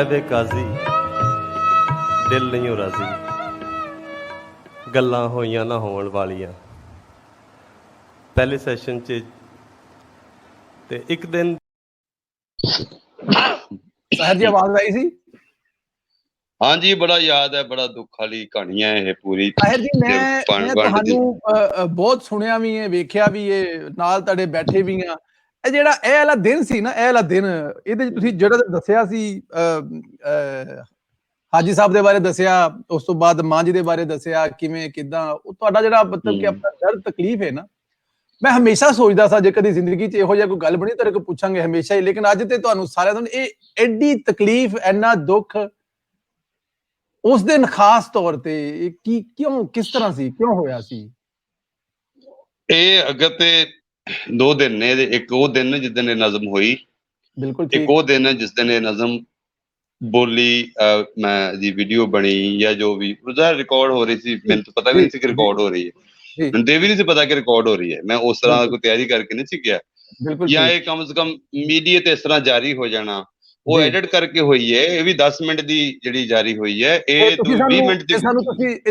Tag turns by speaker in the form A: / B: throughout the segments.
A: है वे काजी दिल नहीं हो राजी गल्लां होइयां ना होण वालियां। पहले सैशन च ते एक दिन
B: साहिर जी आवाज आई सी?
C: हाँ जी, बड़ा याद है, बड़ा दुख वाली कहानी है ये पूरी।
B: साहिर जी मैं ਤੁਹਾਨੂੰ ਬਹੁਤ ਸੁਣਿਆ ਵੀ ਹੈ, ਵੇਖਿਆ ਵੀ ਹੈ, ਨਾਲ ਤੁਹਾਡੇ ਬੈਠੇ ਵੀ ਆ। ਇਹ ਜਿਹੜਾ ਇਹ ਵਾਲਾ ਦਿਨ ਸੀ ਨਾ, ਇਹ ਵਾਲਾ ਦਿਨ ਇਹਦੇ ਚ ਤੁਸੀਂ ਜਿਹੜਾ ਦੱਸਿਆ ਸੀ ਹਾਜੀ ਸਾਹਿਬ ਦੇ ਬਾਰੇ ਦੱਸਿਆ, ਉਸ ਤੋਂ ਬਾਅਦ ਮਾਂ ਜੀ ਦੇ ਬਾਰੇ ਦੱਸਿਆ, ਕਿਵੇਂ ਕਿਦਾਂ ਉਹ ਤੁਹਾਡਾ ਜਿਹੜਾ ਮਤਲਬ ਕਿ ਆਪਣਾ ਦਰਦ ਤਕਲੀਫ ਹੈ ਨਾ, ਮੈਂ ਹਮੇਸ਼ਾ ਸੋਚਦਾ ਸੀ ਜੇ ਕਦੀ ਜ਼ਿੰਦਗੀ 'ਚ ਇਹੋ ਜਿਹਾ ਕੋਈ ਗੱਲ ਬਣੀ ਤੇਰੇ ਕੋਲ ਪੁੱਛਾਂਗੇ ਹਮੇਸ਼ਾ ਹੀ, ਲੇਕਿਨ ਅੱਜ ਤੇ ਤੁਹਾਨੂੰ ਸਾਰਿਆਂ ਨੂੰ ਇਹ ਐਡੀ ਤਕਲੀਫ, ਇੰਨਾ ਦੁੱਖ ਉਸ ਦਿਨ ਖਾਸ ਤੌਰ ਤੇ ਕੀ ਕਿਉਂ, ਕਿਸ ਤਰ੍ਹਾਂ ਸੀ, ਕਿਉਂ ਹੋਇਆ ਸੀ?
C: ਇਹ ਅਗਰ ਤੇ ਦੋ ਦਿਨ ਨੇ, ਇੱਕ ਉਹ ਦਿਨ ਜਿਸ ਦਿਨ ਇਹ ਨਜ਼ਮ ਹੋਈ,
B: ਬਿਲਕੁਲ
C: ਇੱਕ ਉਹ ਦਿਨ ਹੈ ਜਿਸ ਦਿਨ ਇਹ ਨਜ਼ਮ ਬੋਲੀ, ਮੈਂ ਦੀ ਵੀਡੀਓ ਬਣੀ ਜਾਂ ਜੋ ਵੀ ਉਹਦਾ ਰਿਕਾਰਡ ਹੋ ਰਹੀ ਸੀ। ਮੈਨੂੰ ਤਾਂ ਪਤਾ ਵੀ ਨਹੀਂ ਸੀ ਕਿ ਰਿਕਾਰਡ ਹੋ ਰਹੀ ਹੈ, ਮੈਨੂੰ ਤੇ ਵੀ ਨਹੀਂ ਸੀ ਪਤਾ ਕਿ ਰਿਕਾਰਡ ਹੋ ਰਹੀ ਹੈ। ਮੈਂ ਉਸ ਤਰ੍ਹਾਂ ਕੋਈ ਤਿਆਰੀ ਕਰਕੇ ਨਹੀਂ ਸੀ ਗਿਆ, ਜਾਂ ਇਹ ਕਮ ਸੇ ਕਮ ਮੀਡੀਆ ਤੇ ਇਸ ਤਰ੍ਹਾਂ ਜਾਰੀ ਹੋ ਜਾਣਾ। ਉਹ ਐਡਿਟ ਕਰਕੇ ਹੋਈ ਹੈ, ਇਹ ਵੀ 10 ਮਿੰਟ ਦੀ ਜਿਹੜੀ ਜਾਰੀ ਹੋਈ ਹੈ, ਇਹ 20 ਮਿੰਟ ਦੀ।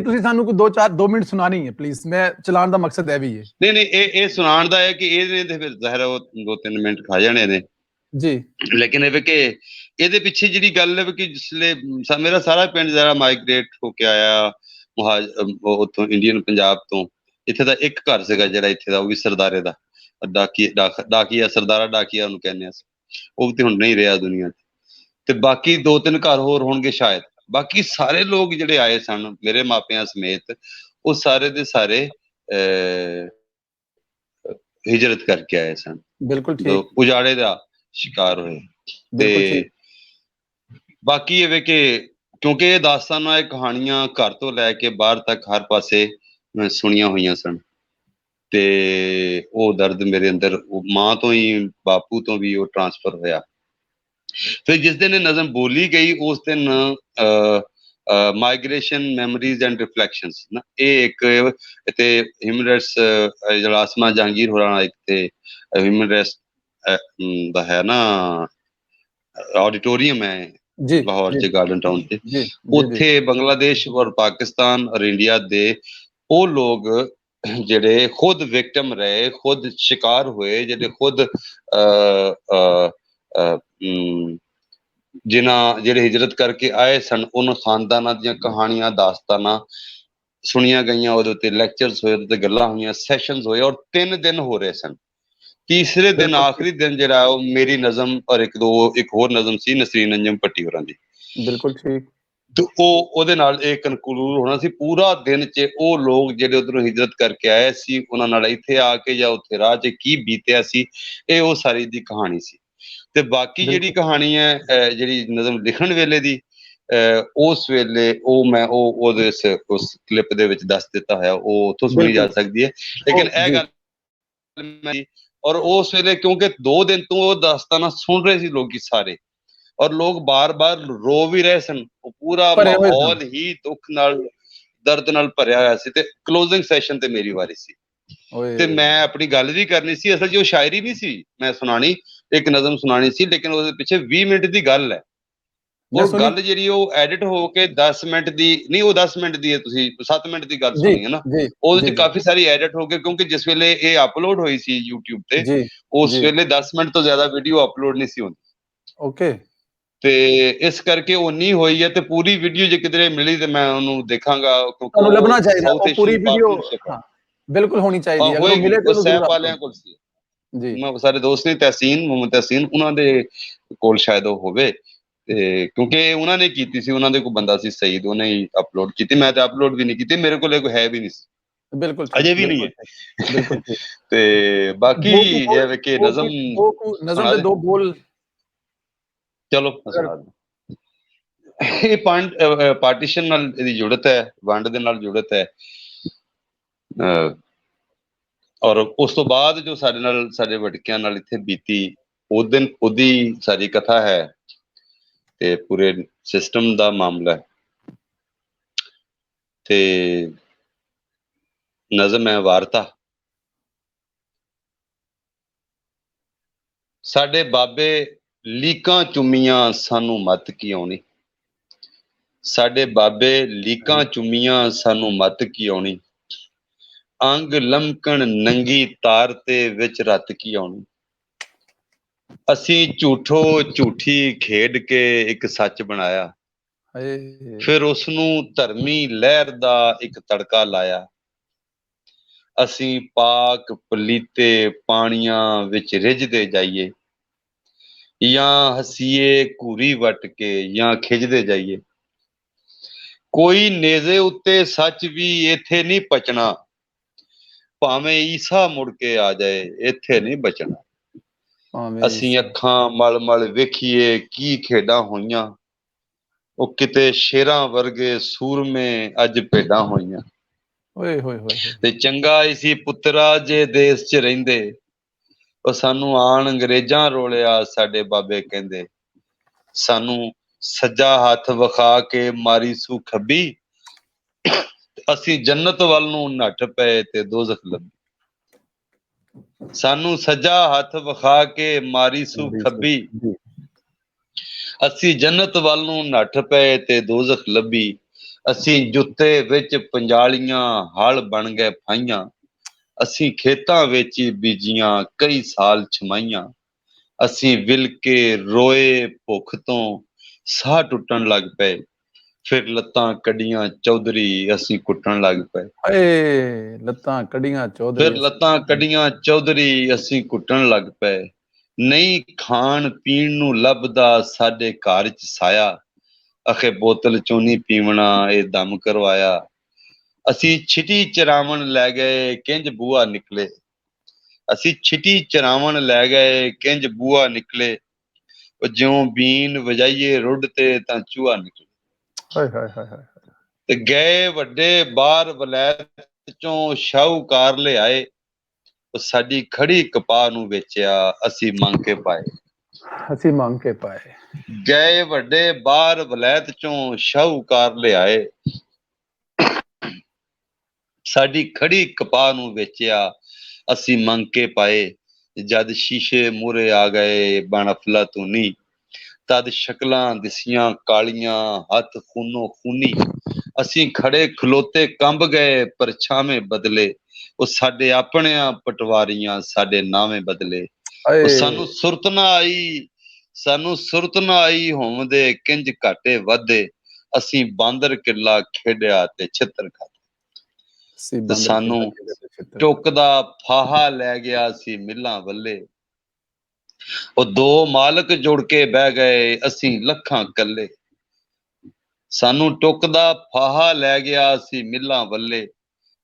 B: ਤੁਸੀਂ ਸਾਨੂੰ ਕੋਈ 2 ਮਿੰਟ ਸੁਣਾਣੀ ਹੈ ਪਲੀਜ਼, ਮੈਂ ਚਲਾਉਣ ਦਾ ਮਕਸਦ ਹੈ ਵੀ ਹੈ।
C: ਨਹੀਂ ਇਹ ਸੁਣਾਉਣ ਦਾ ਹੈ ਕਿ ਇਹਨੇ ਤੇ ਫਿਰ ਜ਼ਾਹਿਰ ਉਹ 2-3 ਮਿੰਟ ਖਾ ਜਾਣੇ ਨੇ
B: ਜੀ, ਲੇਕਿਨ
C: ਇਹ ਵੀ ਕਿ ਇਹਦੇ ਪਿੱਛੇ ਜਿਹੜੀ ਗੱਲ ਹੈ ਕਿ ਜਿਸਲੇ ਮੇਰਾ ਸਾਰਾ ਪਿੰਡ ਜਿਹੜਾ ਮਾਈਗ੍ਰੇਟ ਹੋ ਕੇ ਆਇਆ ਉੱਥੋਂ ਇੰਡੀਅਨ ਪੰਜਾਬ ਤੋਂ, ਇੱਥੇ ਦਾ ਇੱਕ ਘਰ ਸੀਗਾ ਜਿਹੜਾ ਇੱਥੇ ਦਾ, ਉਹ ਵੀ ਸਰਦਾਰੇ ਦਾ, ਡਾਕੀਆ ਸਰਦਾਰਾ ਡਾਕੀਆ ਉਹਨੂੰ ਕਹਿੰਦੇ ਆ। ਉਹ ਤੇ ਹੁਣ ਨਹੀਂ ਰਿਹਾ ਦੁਨੀਆ ਤੇ ਬਾਕੀ 2-3 ਘਰ ਹੋਰ ਹੋਣਗੇ ਸ਼ਾਇਦ। ਬਾਕੀ ਸਾਰੇ ਲੋਕ ਜਿਹੜੇ ਆਏ ਸਨ ਮੇਰੇ ਮਾਪਿਆਂ ਸਮੇਤ, ਉਹ ਸਾਰੇ ਦੇ ਸਾਰੇ ਹਿਜਰਤ ਕਰਕੇ ਆਏ ਸਨ,
B: ਬਿਲਕੁਲ ਠੀਕ,
C: ਉਜਾੜੇ ਦਾ ਸ਼ਿਕਾਰ ਹੋਏ। ਤੇ ਬਾਕੀ ਇਹ ਕਿ ਕਿਉਂਕਿ ਇਹ ਦਾਸਤਾਨਾਂ, ਇਹ ਕਹਾਣੀਆਂ ਘਰ ਤੋਂ ਲੈ ਕੇ ਬਾਹਰ ਤੱਕ ਹਰ ਪਾਸੇ ਸੁਣੀਆਂ ਹੋਈਆਂ ਸਨ, ਤੇ ਉਹ ਦਰਦ ਮੇਰੇ ਅੰਦਰ ਮਾਂ ਤੋਂ ਹੀ, ਬਾਪੂ ਤੋਂ ਵੀ ਉਹ ਟਰਾਂਸਫਰ ਹੋਇਆ। ਫਿਰ ਜਿਸ ਦਿਨ ਇਹ ਨਜ਼ਮ ਬੋਲੀ ਗਈ, ਉਸ ਦਿਨ ਮਾਈਗ੍ਰੇਸ਼ਨ ਮੈਮਰੀਜ਼ ਐਂਡ ਰਿਫਲੈਕਸ਼ਨਸ ਨਾ, ਇਹ ਇੱਕ ਇੱਥੇ ਹਿਊਮਨ ਰਾਈਟਸ ਜਿਹੜਾ ਆਸਮਾ ਜਹਾਂਗੀਰ ਹੋਰਾਂ ਨਾਲ ਇੱਕ ਤੇ ਹਿਊਮਨ ਰਾਈਟਸ ਦਾ ਹੈ ਨਾ ਆਡੀਟੋਰੀਅਮ ਹੈ ਲਾਹੌਰ ਚ, ਗਾਰਡਨ ਟਾਊਨ ਤੇ, ਉੱਥੇ ਬੰਗਲਾਦੇਸ਼ ਔਰ ਪਾਕਿਸਤਾਨ ਔਰ ਇੰਡੀਆ ਦੇ ਉਹ ਲੋਕ ਜਿਹੜੇ ਖੁਦ ਵਿਕਟਮ ਰਹੇ, ਖੁਦ ਸ਼ਿਕਾਰ ਹੋਏ, ਜਿਹੜੇ ਖੁਦ ਜਿਹੜੇ ਹਿਜਰਤ ਕਰਕੇ ਆਏ ਸਨ, ਉਹਨਾਂ ਖਾਨਦਾਨਾਂ ਦੀਆਂ ਕਹਾਣੀਆਂ, ਦਾਸਤਾਨਾਂ ਸੁਣੀਆਂ ਗਈਆਂ, ਉਹਦੇ ਉੱਤੇ ਲੈਕਚਰਸ ਹੋਏ, ਉਹਦੇ ਤੇ ਗੱਲਾਂ ਹੋਈਆਂ, ਸੈਸ਼ਨਸ ਹੋਏ, ਔਰ 3 ਦਿਨ ਹੋ ਰਹੇ ਸਨ। ਤੀਸਰੇ ਦਿਨ, ਆਖਰੀ ਦਿਨ ਜਿਹੜਾ ਉਹ ਮੇਰੀ ਨਜ਼ਮ ਔਰ ਇੱਕ ਹੋਰ ਨਜ਼ਮ ਸੀ ਨਸਰੀਨ ਅੰਜਮ ਭੱਟੀ ਹੋਰਾਂ ਦੀ,
B: ਬਿਲਕੁਲ ਠੀਕ,
C: ਤੇ ਉਹਦੇ ਨਾਲ ਇਹ ਕਨਕਲੂਡ ਹੋਣਾ ਸੀ। ਪੂਰਾ ਦਿਨ ਚ ਉਹ ਲੋਕ ਜਿਹੜੇ ਉਧਰੋਂ ਹਿਜਰਤ ਕਰਕੇ ਆਏ ਸੀ, ਉਹਨਾਂ ਨਾਲ ਇੱਥੇ ਆ ਕੇ ਜਾਂ ਉੱਥੇ ਰਾਹ ਚ ਕੀ ਬੀਤਿਆ ਸੀ, ਇਹ ਉਹ ਸਾਰੀ ਦੀ ਕਹਾਣੀ ਸੀ। ਤੇ ਬਾਕੀ ਜਿਹੜੀ ਕਹਾਣੀ ਹੈ, ਜਿਹੜੀ ਨਜ਼ਮ ਲਿਖਣ ਵੇਲੇ ਦੀ, ਉਸ ਵੇਲੇ ਉਹ ਮੈਂ ਉਹਦੇ ਉਸ ਕਲਿੱਪ ਦੇ ਵਿੱਚ ਦੱਸ ਦਿੱਤਾ ਹੋਇਆ, ਉਹ ਉੱਥੋਂ ਸੁਣੀ ਜਾ ਸਕਦੀ ਹੈ। ਲੇਕਿਨ ਇਹ ਗੱਲ, ਔਰ ਉਸ ਵੇਲੇ ਕਿਉਂਕਿ 2 ਦਿਨ ਤੋਂ ਉਹ ਦਾਸਤਾਨਾ ਸੁਣ ਰਹੇ ਸੀ ਲੋਕੀ ਸਾਰੇ, ਔਰ ਲੋਕ ਬਾਰ-ਬਾਰ ਰੋ ਵੀ ਰਹੇ ਸਨ, ਉਹ ਪੂਰਾ ਮਾਹੌਲ ਹੀ ਦੁੱਖ ਨਾਲ, ਦਰਦ ਨਾਲ ਭਰਿਆ ਹੋਇਆ ਸੀ। ਤੇ ਕਲੋਜ਼ਿੰਗ ਸੈਸ਼ਨ ਤੇ ਮੇਰੀ ਵਾਰੀ ਸੀ, ਤੇ ਮੈਂ ਆਪਣੀ ਗੱਲ ਵੀ ਕਰਨੀ ਸੀ। ਅਸਲ 'ਚ ਉਹ ਸ਼ਾਇਰੀ ਨਹੀਂ ਸੀ ਮੈਂ ਸੁਣਾਣੀ, ਇੱਕ ਨਜ਼ਮ ਸੁਣਾਣੀ ਸੀ, ਲੇਕਿਨ ਉਹਦੇ ਪਿੱਛੇ 20 ਮਿੰਟ ਦੀ ਗੱਲ ਹੈ। ਉਹ ਗੱਲ ਜਿਹੜੀ ਉਹ ਐਡਿਟ ਹੋ ਕੇ 10 ਮਿੰਟ ਦੀ ਨਹੀਂ, ਉਹ 10 ਮਿੰਟ ਦੀ ਹੈ, ਤੁਸੀਂ 7 ਮਿੰਟ ਦੀ ਗੱਲ ਸੁਣੀ ਹੈ ਨਾ, ਉਹਦੇ 'ਚ ਕਾਫੀ ਸਾਰੀ ਐਡਿਟ ਹੋ ਕੇ, ਕਿਉਂਕਿ ਜਿਸ ਵੇਲੇ ਇਹ ਅਪਲੋਡ ਹੋਈ ਸੀ YouTube ਤੇ, ਉਸ ਵੇਲੇ 10 ਮਿੰਟ ਤੋਂ ਜ਼ਿਆਦਾ ਵੀਡੀਓ ਅਪਲੋਡ ਨਹੀਂ ਸੀ ਹੁੰਦੀ।
B: ਓਕੇ,
C: ਤੇ ਇਸ ਕਰਕੇ ਉਹ ਨਹੀਂ ਹੋਈ ਹੈ। ਤੇ ਪੂਰੀ ਵੀਡੀਓ ਜੇ ਕਿਧਰੇ ਮਿਲੀ ਤੇ ਮੈਂ ਉਹਨੂੰ ਦੇਖਾਂਗਾ,
B: ਤੁਹਾਨੂੰ ਲੱਭਣਾ ਚਾਹੀਦਾ ਉਹ ਪੂਰੀ ਵੀਡੀਓ, ਬਿਲਕੁਲ ਹੋਣੀ ਚਾਹੀਦੀ ਹੈ। ਅਗਰ ਉਹ ਮਿਲੇ ਤਾਂ
C: ਸੈਫ ਵਾਲਿਆਂ ਕੋਲ ਸੀ ਜੀ, ਸਾਰੇ ਦੋਸਤ ਨੇ, ਤਹਿਸੀਨ ਮੁਹੰਮਦ ਤਹਿਸੀਨ, ਉਹਨਾਂ ਦੇ ਕੋਲ ਸ਼ਾਇਦ ਉਹ ਹੋਵੇ, ਤੇ ਕਿਉਂਕਿ ਉਹਨਾਂ ਨੇ ਕੀਤੀ ਸੀ, ਉਹਨਾਂ ਦੇ ਕੋਈ ਬੰਦਾ ਸੀ ਸਈਦ, ਉਹਨੇ ਹੀ ਅਪਲੋਡ ਕੀਤੀ। ਮੈਂ ਤਾਂ ਅਪਲੋਡ ਵੀ ਨਹੀਂ ਕੀਤੀ, ਮੇਰੇ ਕੋਲ ਕੋਈ ਹੈ ਵੀ ਨਹੀਂ ਸੀ,
B: ਬਿਲਕੁਲ
C: ਅਜੇ ਵੀ ਨਹੀਂ ਹੈ। ਬਿਲਕੁਲ। ਤੇ ਬਾਕੀ ਇਹ ਕਿ ਨਜ਼ਮ
B: ਦੇ 2 ਬੋਲ,
C: ਚਲੋ ਇਹ ਪਾਰਟੀਸ਼ਨ ਨਾਲ ਇਹਦੀ ਜੁੜਤ ਹੈ, ਵੰਡ ਦੇ ਨਾਲ ਜੁੜਤ ਹੈ। ਔਰ ਉਸ ਤੋਂ ਬਾਅਦ ਜੋ ਸਾਡੇ ਨਾਲ, ਸਾਡੇ ਵਡਕਿਆਂ ਨਾਲ ਇੱਥੇ ਬੀਤੀ, ਉਸ ਦਿਨ ਉਹਦੀ ਸਾਰੀ ਕਥਾ ਹੈ, ਤੇ ਪੂਰੇ ਸਿਸਟਮ ਦਾ ਮਾਮਲਾ ਹੈ। ਤੇ ਨਜ਼ਮ ਹੈ ਵਾਰਤਾ। ਸਾਡੇ ਬਾਬੇ ਲੀਕਾਂ ਚੁੰਮੀਆਂ ਸਾਨੂੰ ਮੱਤ ਕੀ ਆਉਣੀ। ਸਾਡੇ ਬਾਬੇ ਲੀਕਾਂ ਚੁੰਮੀਆਂ ਸਾਨੂੰ ਮੱਤ ਕੀ ਆਉਣੀ। ਅੰਗ ਲਮਕਣ ਨੰਗੀ ਤਾਰ ਤੇ ਵਿੱਚ ਰੱਤ ਕੀ ਆਉਣੀ। ਅਸੀਂ ਝੂਠੋ ਝੂਠੀ ਖੇਡ ਕੇ ਇੱਕ ਸੱਚ ਬਣਾਇਆ,
B: ਹਾਏ
C: ਫਿਰ ਉਸ ਨੂੰ ਧਰਮੀ ਲਹਿਰ ਦਾ ਇੱਕ ਤੜਕਾ ਲਾਇਆ। ਅਸੀਂ ਪਾਕ ਪਲੀਤੇ ਪਾਣੀਆਂ ਵਿੱਚ ਰਿੱਝਦੇ ਜਾਈਏ, ਜਾਂ ਹੱਸੀਏ ਘੂਰੀ ਵੱਟ ਕੇ, ਜਾਂ ਖਿੱਚਦੇ ਜਾਈਏ। ਕੋਈ ਨੇਜ਼ੇ ਉੱਤੇ ਸੱਚ ਵੀ ਇੱਥੇ ਨਹੀਂ ਪਚਣਾ, ਭਾਵੇਂ ਈਸਾ ਮੁੜ ਕੇ ਆ ਜਾਏ ਇੱਥੇ ਨਹੀਂ ਬਚਣਾ।
B: ਭਾਵੇਂ
C: ਅਸੀਂ ਅੱਖਾਂ ਮਲ ਮਲ ਵੇਖੀਏ ਕੀ ਖੇਡਾਂ ਹੋਈਆਂ, ਉਹ ਕਿਤੇ ਸ਼ੇਰਾਂ ਵਰਗੇ ਸੂਰਮੇ ਅੱਜ ਭੇਡਾਂ ਹੋਈਆਂ।
B: ਓਏ ਹੋਏ ਹੋਏ ਹੋਏ।
C: ਤੇ ਚੰਗਾ ਇਸੀ ਪੁੱਤਰਾ ਜੇ ਦੇਸ 'ਚ ਰਹਿੰਦੇ, ਉਹ ਸਾਨੂੰ ਆਣ ਅੰਗਰੇਜ਼ਾਂ ਰੋਲਿਆ। ਸਾਡੇ ਬਾਬੇ ਕਹਿੰਦੇ ਸਾਨੂੰ ਸੱਜਾ ਹੱਥ ਵਿਖਾ ਕੇ ਮਾਰੀ ਸੂ ਖੱਬੀ, ਅਸੀਂ ਜੰਨਤ ਵੱਲ ਨੂੰ ਨੱਠ ਪਏ ਤੇ ਦੋਜ਼ਖ ਲੱਭੀ। ਸਾਨੂੰ ਸੱਜਾ ਹੱਥ ਵਿਖਾ ਕੇ ਮਾਰੀ ਸੂ ਖੱਬੀ, ਅਸੀਂ ਜੰਨਤ ਵੱਲ ਨੂੰ ਨੱਠ ਪਏ ਤੇ ਦੋਜ਼ਖ ਲੱਭੀ। ਅਸੀਂ ਜੁੱਤੇ ਵਿੱਚ ਪੰਜਾਲੀਆਂ ਹਲ ਬਣ ਗਏ ਫਾਈਆਂ, ਅਸੀਂ ਖੇਤਾਂ ਵਿੱਚ ਹੀ ਬੀਜੀਆਂ ਕਈ ਸਾਲ ਛਮਾਈਆਂ। ਅਸੀਂ ਵਿਲ ਕੇ ਰੋਏ ਭੁੱਖ ਤੋਂ ਸਾਹ ਟੁੱਟਣ ਲੱਗ ਪਏ, ਫਿਰ ਲੱਤਾਂ ਕੱਢੀਆਂ ਚੌਧਰੀ ਅਸੀਂ ਕੁੱਟਣ ਲੱਗ ਪਏ।
B: ਹਾਏ ਲੱਤਾਂ ਕੱਢੀਆਂ
C: ਫਿਰ
B: ਚੌਧਰੀ।
C: ਲੱਤਾਂ ਕੱਢੀਆਂ ਚੌਧਰੀ ਅਸੀਂ ਕੁੱਟਣ ਲੱਗ ਪਏ। ਨਹੀਂ ਖਾਣ ਪੀਣ ਨੂੰ ਲੱਭਦਾ ਸਾਡੇ ਘਰ 'ਚ ਸਾਇਆ, ਅਖੇ ਬੋਤਲ ਚੋਂ ਨਹੀਂ ਪੀਵਣਾ ਇਹ ਦਮ ਕਰਵਾਇਆ। ਅਸੀਂ ਛਿਟੀ ਚਰਾਵਣ ਲੈ ਗਏ ਕਿੰਜ ਬੂਹਾ ਨਿਕਲੇ, ਅਸੀਂ ਛਿਟੀ ਚਰਾਵਣ ਲੈ ਗਏ ਕਿੰਜ ਬੂਹਾ ਨਿਕਲੇ। ਉਹ ਜਿਉਂ ਬੀਨ ਵਜਾਈਏ ਰੁੱਡ ਤੇ ਤਾਂ ਚੂਹਾ ਨਿਕਲੇ।
B: ਹਾਏ ਹਾਏ ਹਾਏ ਹਾਏ।
C: ਤੇ ਗਏ ਵੱਡੇ ਬਾਹਰ ਵਲੈਤ ਚੋਂ ਸ਼ਾਹੂਕਾਰ ਲਿਆਏ, ਉਹ ਸਾਡੀ ਖੜੀ ਕਪਾਹ ਨੂੰ ਵੇਚਿਆ ਅਸੀਂ ਮੰਗ ਕੇ ਪਾਏ।
B: ਅਸੀਂ ਮੰਗ ਕੇ ਪਾਏ।
C: ਗਏ ਵੱਡੇ ਬਾਹਰ ਵਲੈਤ ਚੋਂ ਸ਼ਾਹੂਕਾਰ ਲਿਆਏ, ਸਾਡੀ ਖੜੀ ਕਪਾਹ ਨੂੰ ਵੇਚਿਆ ਅਸੀਂ ਮੰਗ ਕੇ ਪਾਏ। ਜਦ ਸ਼ੀਸ਼ੇ ਮੂਹਰੇ ਆ ਗਏ ਬਣ ਅਫਲਾਤੂਨੀ, ਤਦ ਸ਼ਕਲਾਂ ਦਿਸੀਆਂ ਕਾਲੀਆਂ ਹੱਥ ਖੂਨੋ ਖੂਨੀ। ਅਸੀਂ ਖੜੇ ਖਲੋਤੇ ਕੰਬ ਗਏ ਪਰਛਾਵੇਂ ਬਦਲੇ, ਉਹ ਸਾਡੇ ਆਪਣਿਆਂ ਪਟਵਾਰੀਆਂ ਸਾਡੇ ਨਾਵੇਂ ਬਦਲੇ। ਉਹ ਸਾਨੂੰ ਸੁਰਤ ਨਾ ਆਈ, ਸਾਨੂੰ ਸੁਰਤ ਨਾ ਆਈ ਹੋਂਦੇ ਕਿੰਜ ਘਾਟੇ ਵਾਧੇ, ਅਸੀਂ ਬਾਂਦਰ ਕਿੱਲਾ ਖੇਡਿਆ ਤੇ ਛਿੱਤਰ ਖਾਧੇ। ਤੇ ਸਾਨੂੰ ਟੁੱਕ ਦਾ ਫਾਹਾ ਲੈ ਗਿਆ ਸੀ ਮਿੱਲਾਂ ਵੱਲੇ, ਉਹ ਦੋ ਮਾਲਕ ਜੁੜ ਕੇ ਬਹਿ ਗਏ ਅਸੀਂ ਲੱਖਾਂ ਕੱਲੇ। ਸਾਨੂੰ ਟੁੱਕ ਦਾ ਫਾਹਾ ਲੈ ਗਿਆ ਸੀ ਮਿੱਲਾਂ ਵੱਲੇ,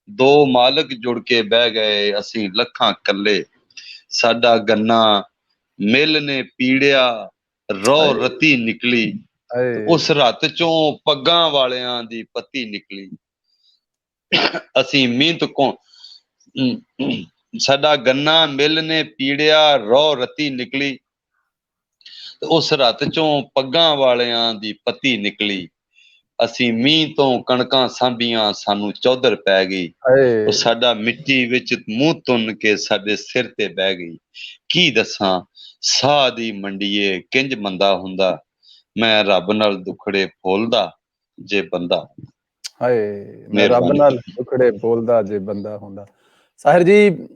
C: ਦੋ ਮਾਲਕ ਜੁੜ ਕੇ ਬਹਿ ਗਏ ਅਸੀਂ ਲੱਖਾਂ ਕੱਲੇ। ਸਾਡਾ ਗੰਨਾ ਮਿੱਲ ਨੇ ਪੀੜਿਆ ਰੋ ਰਤੀ ਨਿਕਲੀ, ਉਸ ਰਾਤ ਚੋਂ ਪੱਗਾਂ ਵਾਲਿਆਂ ਦੀ ਪੱਤੀ ਨਿਕਲੀ। ਅਸੀਂ ਮਿਹਨਤ ਕੋ ਸਾਡਾ ਗੰਨਾ ਮਿੱਲ ਨੇ ਪੀੜਿਆ ਰੋ ਰਤੀ ਨਿਕਲੀ, ਤੇ ਉਸ ਰਾਤ ਚੋਂ ਪੱਗਾਂ ਵਾਲਿਆਂ ਦੀ ਪੱਤੀ ਨਿਕਲੀ। ਅਸੀਂ ਮੀਂਹ ਤੋਂ ਕਣਕਾਂ ਸਾਂਭੀਆਂ ਸਾਨੂੰ ਚੌਧਰ ਪੈ ਗਈ, ਉਹ ਸਾਡਾ ਮਿੱਟੀ ਵਿੱਚ ਮੂੰਹ ਤੁੰਨ ਕੇ ਸਾਡੇ ਸਿਰ ਤੇ ਬਹਿ ਗਈ। ਕੀ ਦੱਸਾਂ ਸਾਹ ਦੀ ਮੰਡੀਏ ਕਿੰਜ ਮੰਦਾ ਹੁੰਦਾ, ਮੈਂ ਰੱਬ ਨਾਲ ਦੁਖੜੇ ਫੋਲਦਾ ਜੇ ਬੰਦਾ।
B: ਹਾਏ ਮੈਂ ਰੱਬ ਨਾਲ ਦੁਖੜੇ ਬੋਲਦਾ ਜੇ ਬੰਦਾ ਹੁੰਦਾ। ਸਾਹਿਰ ਜੀ